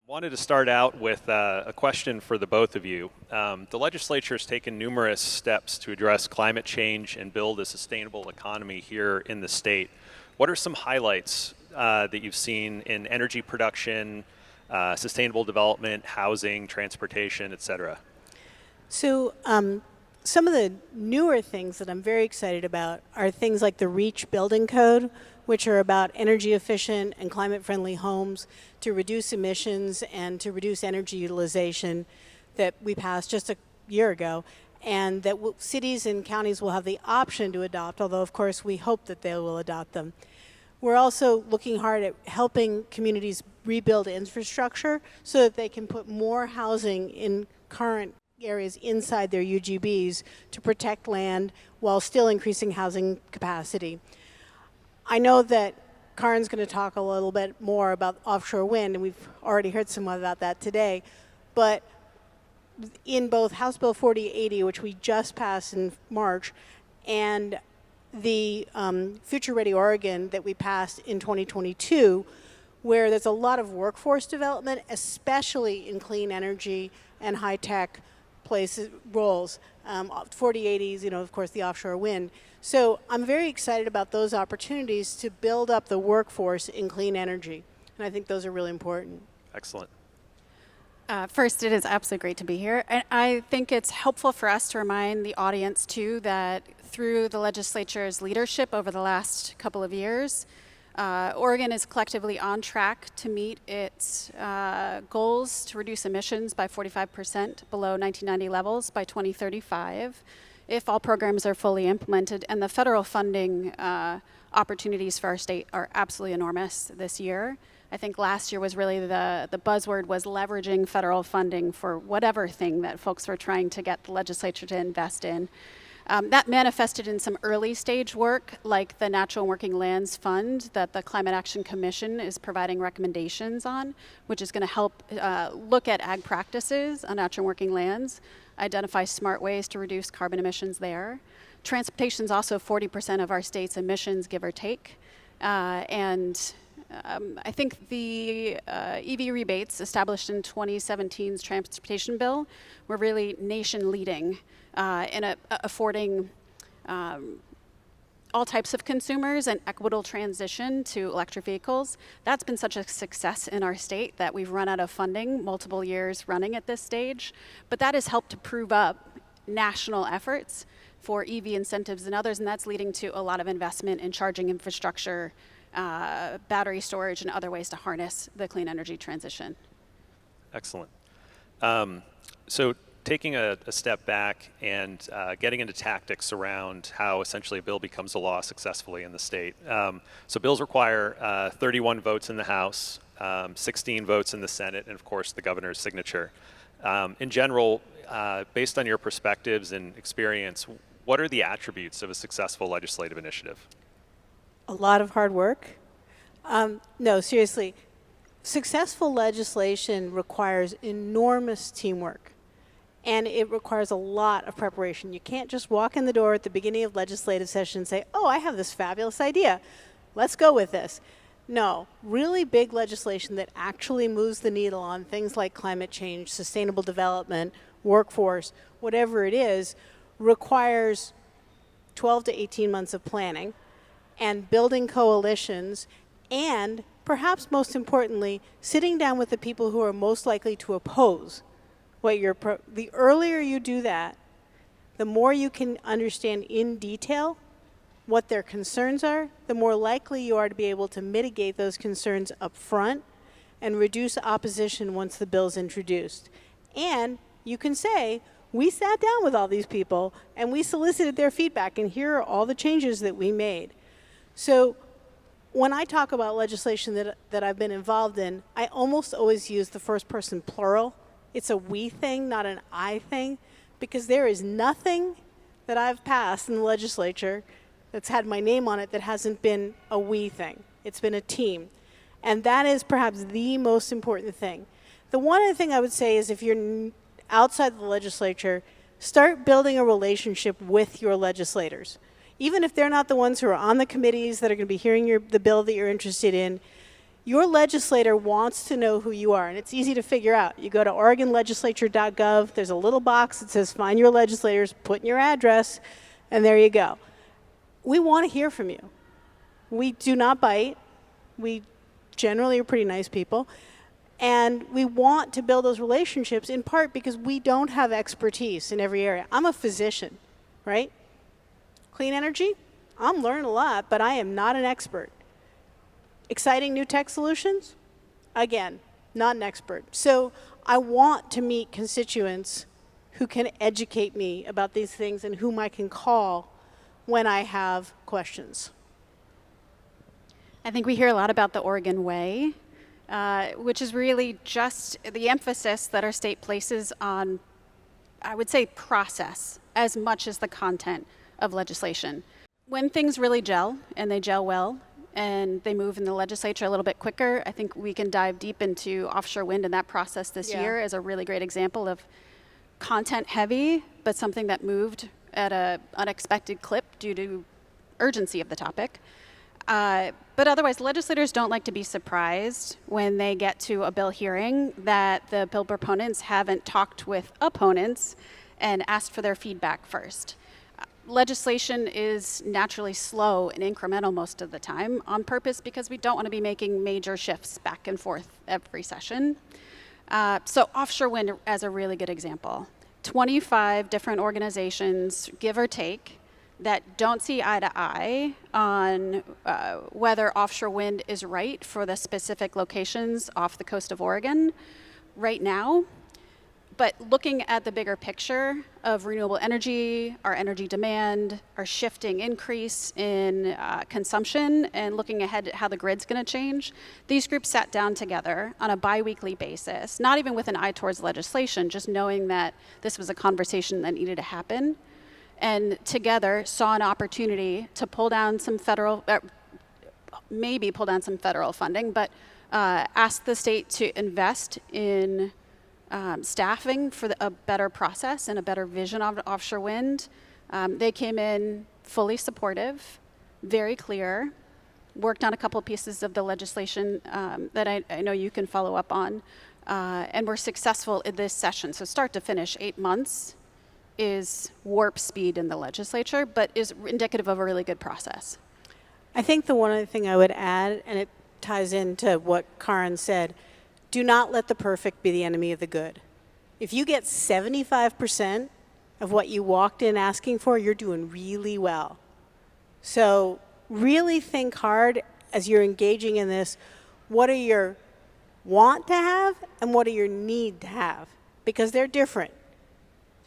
Wanted to start out with a question for the both of you. The legislature has taken numerous steps to address climate change and build a sustainable economy here in the state. What are some highlights that you've seen in energy production, sustainable development, housing, transportation, et cetera? So some of the newer things that I'm very excited about are things like the REACH building code, which are about energy efficient and climate friendly homes to reduce emissions and to reduce energy utilization, that we passed just a year ago, and that cities and counties will have the option to adopt, although of course we hope that they will adopt them. We're also looking hard at helping communities rebuild infrastructure so that they can put more housing in current areas inside their UGBs to protect land while still increasing housing capacity. I know that Karin's going to talk a little bit more about offshore wind, and we've already heard some about that today, but in both House Bill 4080, which we just passed in March, and the Future Ready Oregon that we passed in 2022, where there's a lot of workforce development, especially in clean energy and high-tech places, roles. 4080s, of course, the offshore wind. So I'm very excited about those opportunities to build up the workforce in clean energy. And I think those are really important. Excellent. First, it is absolutely great to be here. And I think it's helpful for us to remind the audience, too, that through the legislature's leadership over the last couple of years, Oregon is collectively on track to meet its goals to reduce emissions by 45% below 1990 levels by 2035, if all programs are fully implemented. And the federal funding opportunities for our state are absolutely enormous this year. I think last year was really the buzzword was leveraging federal funding for whatever thing that folks were trying to get the legislature to invest in. That manifested in some early stage work like the Natural and Working Lands Fund that the Climate Action Commission is providing recommendations on, which is going to help look at ag practices on natural and working lands, identify smart ways to reduce carbon emissions there. Transportation is also 40% of our state's emissions, give or take. I think the EV rebates established in 2017's transportation bill were really nation leading in affording all types of consumers an equitable transition to electric vehicles. That's been such a success in our state that we've run out of funding multiple years running at this stage. But that has helped to prove up national efforts for EV incentives and others, and that's leading to a lot of investment in charging infrastructure, battery storage, and other ways to harness the clean energy transition. Excellent. So taking a step back and getting into tactics around how essentially a bill becomes a law successfully in the state. So bills require 31 votes in the House, 16 votes in the Senate, and of course the governor's signature. In general, based on your perspectives and experience, what are the attributes of a successful legislative initiative? A lot of hard work. No, seriously, successful legislation requires enormous teamwork, and it requires a lot of preparation. You can't just walk in the door at the beginning of legislative session and say, oh, I have this fabulous idea. Let's go with this. No, really big legislation that actually moves the needle on things like climate change, sustainable development, workforce, whatever it is, requires 12 to 18 months of planning and building coalitions, and perhaps most importantly, sitting down with the people who are most likely to oppose what you're the earlier you do that, the more you can understand in detail what their concerns are, the more likely you are to be able to mitigate those concerns up front and reduce opposition once the bill's introduced. And you can say, we sat down with all these people and we solicited their feedback, and here are all the changes that we made. So when I talk about legislation that I've been involved in, I almost always use the first person plural. It's a we thing, not an I thing, because there is nothing that I've passed in the legislature that's had my name on it that hasn't been a we thing. It's been a team. And that is perhaps the most important thing. The one other thing I would say is if you're outside the legislature, start building a relationship with your legislators. Even if they're not the ones who are on the committees that are going to be hearing the bill that you're interested in, Your legislator wants to know who you are, and it's easy to figure out. You go to OregonLegislature.gov, there's a little box that says find your legislators, put in your address, and there you go. We want to hear from you. We do not bite. We generally are pretty nice people. And we want to build those relationships in part because we don't have expertise in every area. I'm a physician, right? Clean energy, I'm learning a lot, but I am not an expert. Exciting new tech solutions, again, not an expert. So I want to meet constituents who can educate me about these things and whom I can call when I have questions. I think we hear a lot about the Oregon Way, which is really just the emphasis that our state places on, I would say, process as much as the content of legislation. When things really gel, and they gel well, and they move in the legislature a little bit quicker, I think we can dive deep into offshore wind, and that process this year is a really great example of content heavy, but something that moved at an unexpected clip due to urgency of the topic. But otherwise, legislators don't like to be surprised when they get to a bill hearing that the bill proponents haven't talked with opponents and asked for their feedback first. Legislation is naturally slow and incremental most of the time on purpose because we don't want to be making major shifts back and forth every session. So offshore wind as a really good example. 25 different organizations, give or take, that don't see eye to eye on whether offshore wind is right for the specific locations off the coast of Oregon right now. But looking at the bigger picture of renewable energy, our energy demand, our shifting increase in consumption, and looking ahead at how the grid's going to change, these groups sat down together on a bi-weekly basis, not even with an eye towards legislation, just knowing that this was a conversation that needed to happen, and together saw an opportunity to pull down some federal, maybe pull down some federal funding, but ask the state to invest in staffing for a better process and a better vision of offshore wind. They came in fully supportive, very clear, worked on a couple of pieces of the legislation that I know you can follow up on, and were successful in this session. So start to finish, 8 months is warp speed in the legislature, but is indicative of a really good process. I think the one other thing I would add, and it ties into what Karin said, do not let the perfect be the enemy of the good. If you get 75% of what you walked in asking for, you're doing really well. So really think hard as you're engaging in this, what are your want to have and what are your need to have? Because they're different.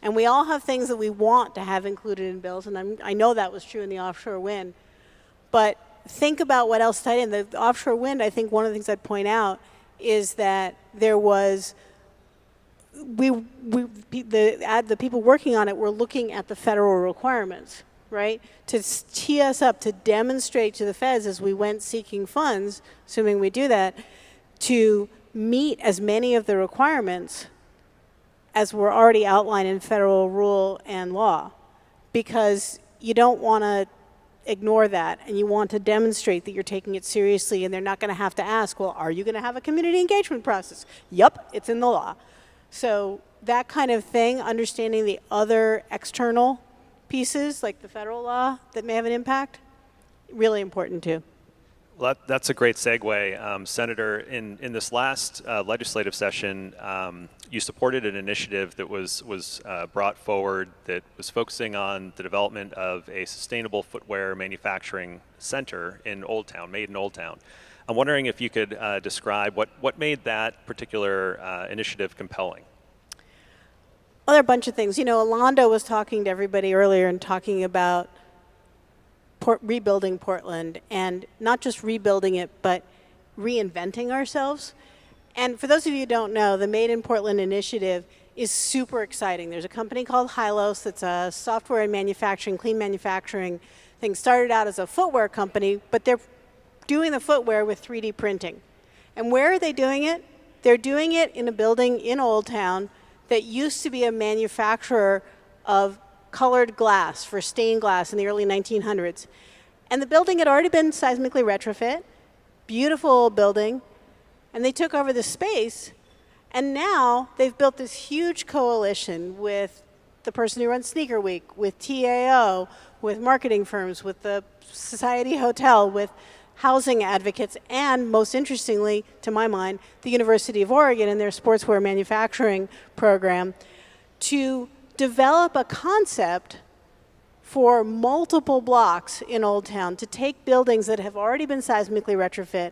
And we all have things that we want to have included in bills, and I know that was true in the offshore wind. But think about what else tied in. The offshore wind, I think one of the things I'd point out is that there was, the people working on it were looking at the federal requirements, right? To tee us up, to demonstrate to the feds as we went seeking funds, assuming we do that, to meet as many of the requirements as were already outlined in federal rule and law. Because you don't want to ignore that, and you want to demonstrate that you're taking it seriously, and they're not going to have to ask, well, are you going to have a community engagement process? Yup, it's in the law. So that kind of thing, understanding the other external pieces, like the federal law, that may have an impact, really important too. Well, that's a great segue. Senator, in this last legislative session, you supported an initiative that was brought forward that was focusing on the development of a sustainable footwear manufacturing center in Old Town, made in Old Town. I'm wondering if you could describe what made that particular initiative compelling. Well, there are a bunch of things. You know, Alonda was talking to everybody earlier and talking about rebuilding Portland, and not just rebuilding it, but reinventing ourselves. And for those of you who don't know, the Made in Portland initiative is super exciting. There's a company called Hylos that's a software and manufacturing, clean manufacturing thing. Started out as a footwear company, but they're doing the footwear with 3D printing. And where are they doing it? They're doing it in a building in Old Town that used to be a manufacturer of colored glass for stained glass in the early 1900s. And the building had already been seismically retrofit, beautiful old building, And they took over the space, and now they've built this huge coalition with the person who runs Sneaker Week, with TAO, with marketing firms, with the Society Hotel, with housing advocates, and most interestingly, to my mind, the University of Oregon and their sportswear manufacturing program, to develop a concept for multiple blocks in Old Town, to take buildings that have already been seismically retrofit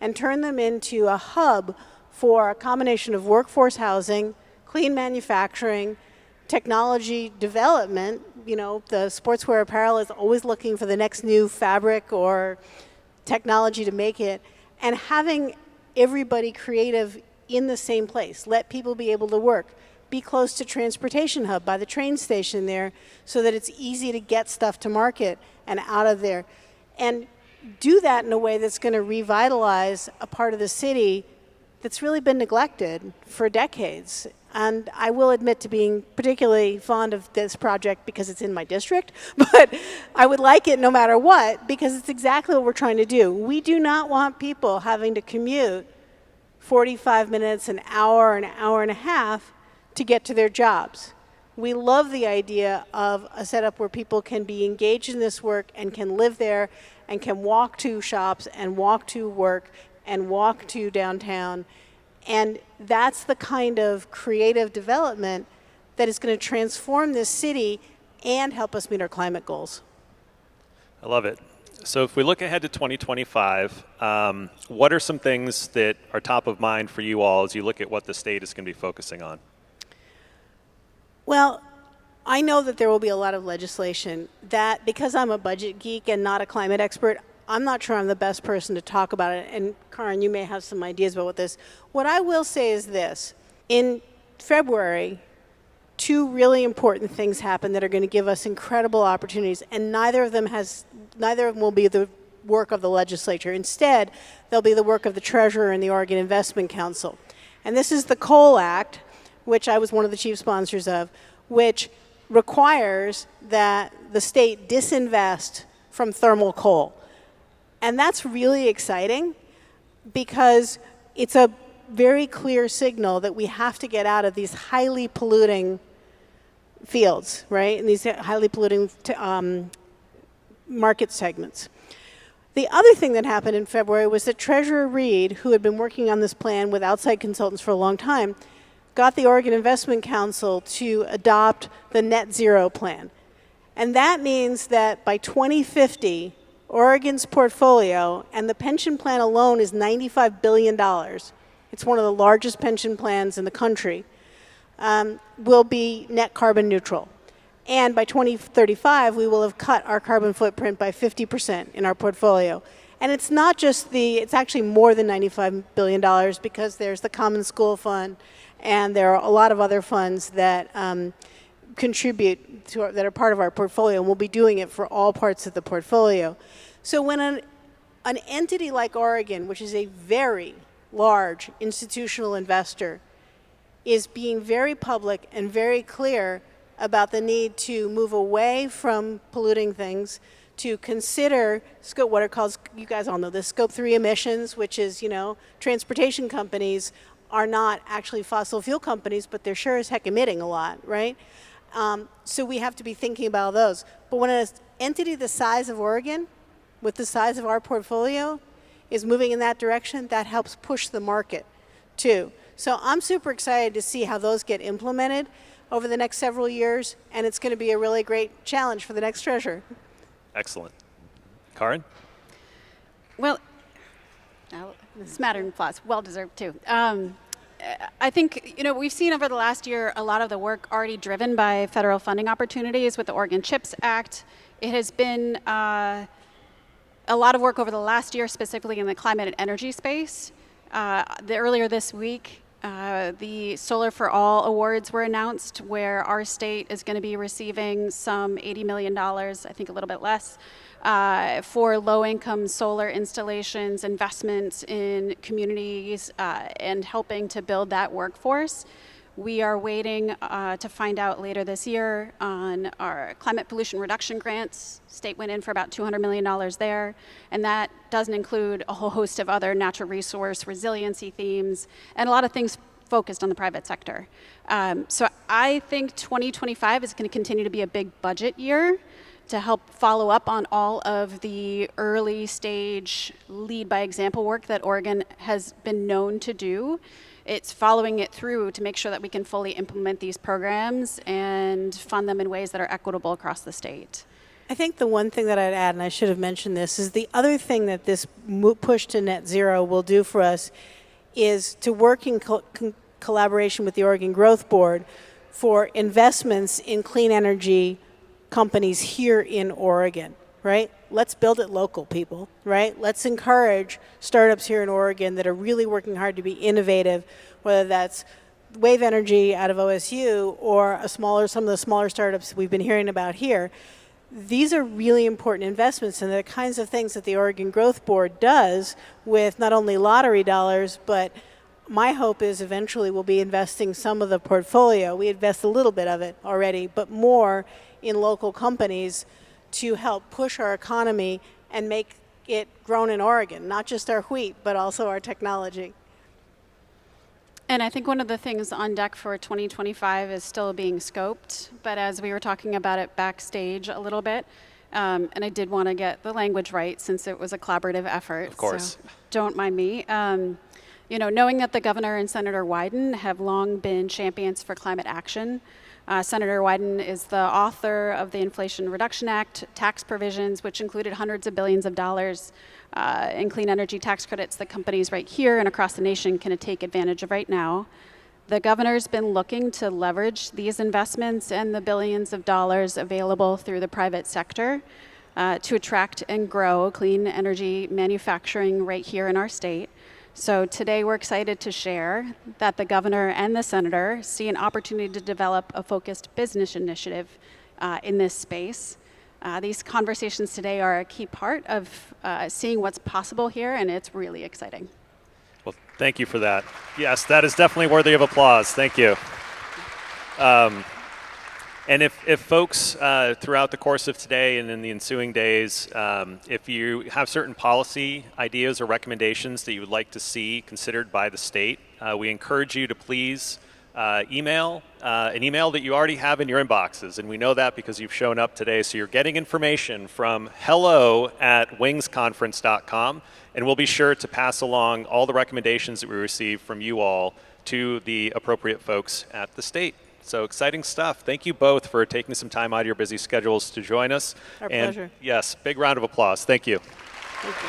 and turn them into a hub for a combination of workforce housing, clean manufacturing, technology development. You know, the sportswear apparel is always looking for the next new fabric or technology to make it, and having everybody creative in the same place. Let people be able to work. Be close to transportation hub by the train station there so that it's easy to get stuff to market and out of there. And do that in a way that's going to revitalize a part of the city that's really been neglected for decades. And I will admit to being particularly fond of this project because it's in my district, but I would like it no matter what because it's exactly what we're trying to do. We do not want people having to commute 45 minutes, an hour and a half to get to their jobs. We love the idea of a setup where people can be engaged in this work and can live there and can walk to shops and walk to work and walk to downtown. And that's the kind of creative development that is going to transform this city and help us meet our climate goals. I love it. So if we look ahead to 2025, what are some things that are top of mind for you all as you look at what the state is going to be focusing on? Well, I know that there will be a lot of legislation that, because I'm a budget geek and not a climate expert, I'm not sure I'm the best person to talk about it. And Karin, you may have some ideas about this. What I will say is this. In February, two really important things happen that are going to give us incredible opportunities, and neither of them will be the work of the legislature. Instead, they'll be the work of the Treasurer and the Oregon Investment Council. And this is the Coal Act, which I was one of the chief sponsors of, which requires that the state disinvest from thermal coal. And that's really exciting because it's a very clear signal that we have to get out of these highly polluting fields, right? And these highly polluting market segments. The other thing that happened in February was that Treasurer Reed, who had been working on this plan with outside consultants for a long time, got the Oregon Investment Council to adopt the net zero plan. And that means that by 2050, Oregon's portfolio, and the pension plan alone is $95 billion. It's one of the largest pension plans in the country, will be net carbon neutral. And by 2035, we will have cut our carbon footprint by 50% in our portfolio. And it's not just it's actually more than $95 billion because there's the Common School Fund, and there are a lot of other funds that contribute to that are part of our portfolio, and we'll be doing it for all parts of the portfolio. So when an entity like Oregon, which is a very large institutional investor, is being very public and very clear about the need to move away from polluting things, to consider what are called, you guys all know this, Scope 3 emissions, which is, transportation companies are not actually fossil fuel companies, but they're sure as heck emitting a lot, right? So we have to be thinking about those. But when an entity the size of Oregon, with the size of our portfolio, is moving in that direction, that helps push the market too. So I'm super excited to see how those get implemented over the next several years, and it's going to be a really great challenge for the next treasurer. Excellent. Karin? Well, smattering applause, well-deserved too. I think, we've seen over the last year a lot of the work already driven by federal funding opportunities with the Oregon CHIPS Act. It has been a lot of work over the last year, specifically in the climate and energy space. Earlier this week, the Solar for All awards were announced, where our state is going to be receiving some $80 million, I think a little bit less, for low-income solar installations, investments in communities, and helping to build that workforce. We are waiting to find out later this year on our climate pollution reduction grants. State went in for about $200 million there, and that doesn't include a whole host of other natural resource resiliency themes and a lot of things focused on the private sector. So I think 2025 is going to continue to be a big budget year to help follow up on all of the early stage lead by example work that Oregon has been known to do. It's following it through to make sure that we can fully implement these programs and fund them in ways that are equitable across the state. I think the one thing that I'd add, and I should have mentioned this, is the other thing that this push to net zero will do for us is to work in collaboration with the Oregon Growth Board for investments in clean energy companies here in Oregon, right? Let's build it local, people, right? Let's encourage startups here in Oregon that are really working hard to be innovative, whether that's wave energy out of OSU or some of the smaller startups we've been hearing about here. These are really important investments, and the kinds of things that the Oregon Growth Board does with not only lottery dollars, but my hope is eventually we'll be investing some of the portfolio. We invest a little bit of it already, but more in local companies to help push our economy and make it grown in Oregon, not just our wheat, but also our technology. And I think one of the things on deck for 2025 is still being scoped, but as we were talking about it backstage a little bit, and I did want to get the language right since it was a collaborative effort. Of course. So don't mind me. Knowing that the governor and Senator Wyden have long been champions for climate action, Senator Wyden is the author of the Inflation Reduction Act tax provisions, which included hundreds of billions of dollars in clean energy tax credits that companies right here and across the nation can take advantage of right now. The governor's been looking to leverage these investments and the billions of dollars available through the private sector to attract and grow clean energy manufacturing right here in our state. So today we're excited to share that the governor and the senator see an opportunity to develop a focused business initiative in this space. These conversations today are a key part of seeing what's possible here, and it's really exciting. Well, thank you for that. Yes, that is definitely worthy of applause. Thank you. And if folks throughout the course of today and in the ensuing days, if you have certain policy ideas or recommendations that you would like to see considered by the state, we encourage you to please email an email that you already have in your inboxes. And we know that because you've shown up today. So you're getting information from hello@wingsconference.com. And we'll be sure to pass along all the recommendations that we receive from you all to the appropriate folks at the state. So exciting stuff. Thank you both for taking some time out of your busy schedules to join us. Our pleasure. Yes, big round of applause. Thank you. Thank you.